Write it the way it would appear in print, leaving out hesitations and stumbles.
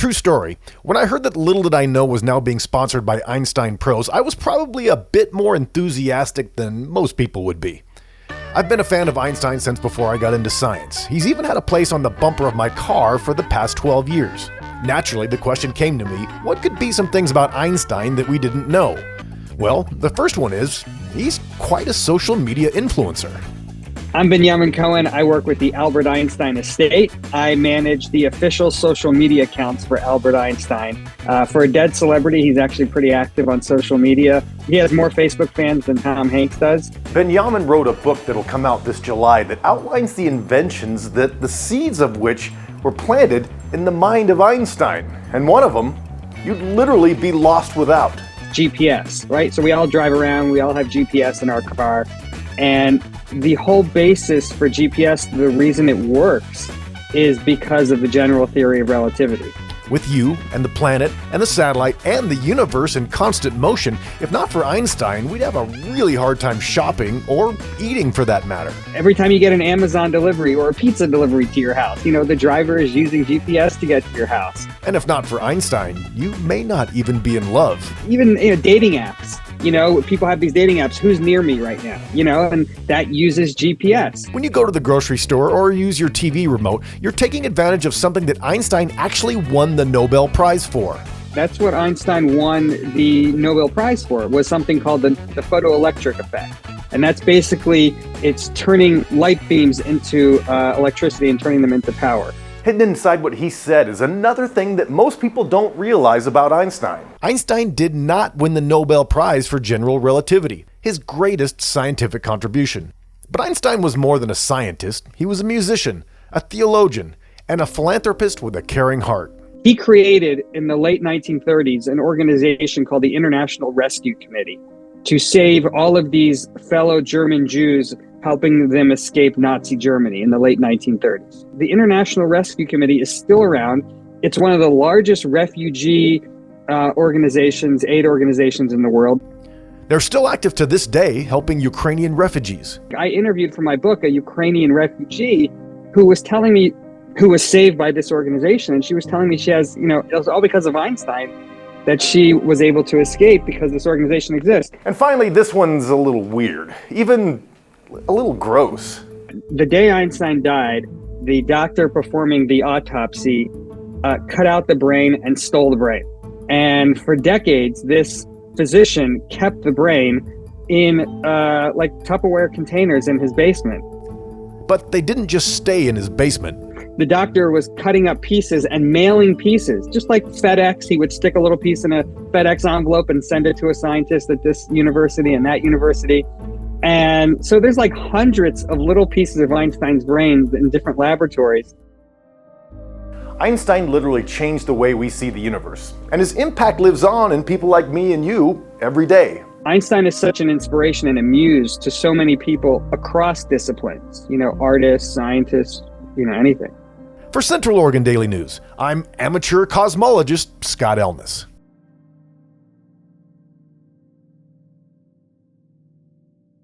True story. When I heard that Little Did I Know was now being sponsored by Einstein Pros, I was probably a bit more enthusiastic than most people would be. I've been a fan of Einstein since before I got into science. He's even had a place on the bumper of my car for the past 12 years. Naturally, the question came to me, what could be some things about Einstein that we didn't know? Well, the first one is, he's quite a social media influencer. I'm Benjamin Cohen. I work with the Albert Einstein estate. I manage the official social media accounts for Albert Einstein. For a dead celebrity, he's actually pretty active on social media. He has more Facebook fans than Tom Hanks does. Benjamin wrote a book that'll come out this July that outlines the inventions that the seeds of which were planted in the mind of Einstein. And one of them, you'd literally be lost without. GPS, right? So we all drive around, we all have GPS in our car. And the whole basis for GPS, the reason it works, is because of the general theory of relativity. With you and the planet and the satellite and the universe in constant motion, if not for Einstein, we'd have a really hard time shopping or eating for that matter. Every time you get an Amazon delivery or a pizza delivery to your house, the driver is using GPS to get to your house. And if not for Einstein, you may not even be in love. Even dating apps. People have these dating apps. Who's near me right now? And that uses GPS. When you go to the grocery store or use your TV remote, you're taking advantage of something that Einstein actually won the Nobel Prize for. That's what Einstein won the Nobel Prize for, was something called the photoelectric effect. And that's basically, it's turning light beams into electricity and turning them into power. Hidden inside what he said is another thing that most people don't realize about Einstein. Einstein did not win the Nobel Prize for general relativity, his greatest scientific contribution. But Einstein was more than a scientist. He was a musician, a theologian, and a philanthropist with a caring heart. He created, in the late 1930s, an organization called the International Rescue Committee to save all of these fellow German Jews, helping them escape Nazi Germany in the late 1930s. The International Rescue Committee is still around. It's one of the largest refugee aid organizations in the world. They're still active to this day, helping Ukrainian refugees. I interviewed for my book a Ukrainian refugee who was telling me, who was saved by this organization, and she was telling me she has, it was all because of Einstein that she was able to escape because this organization exists. And finally, this one's a little weird, even a little gross. The day Einstein died, the doctor performing the autopsy cut out the brain and stole the brain. And for decades, this physician kept the brain in like Tupperware containers in his basement. But they didn't just stay in his basement. The doctor was cutting up pieces and mailing pieces, just like FedEx. He would stick a little piece in a FedEx envelope and send it to a scientist at this university and that university. And so there's like hundreds of little pieces of Einstein's brain in different laboratories. Einstein literally changed the way we see the universe, and his impact lives on in people like me and you every day. Einstein is such an inspiration and a muse to so many people across disciplines, artists, scientists, anything. For Central Oregon Daily News, I'm amateur cosmologist Scott Elness.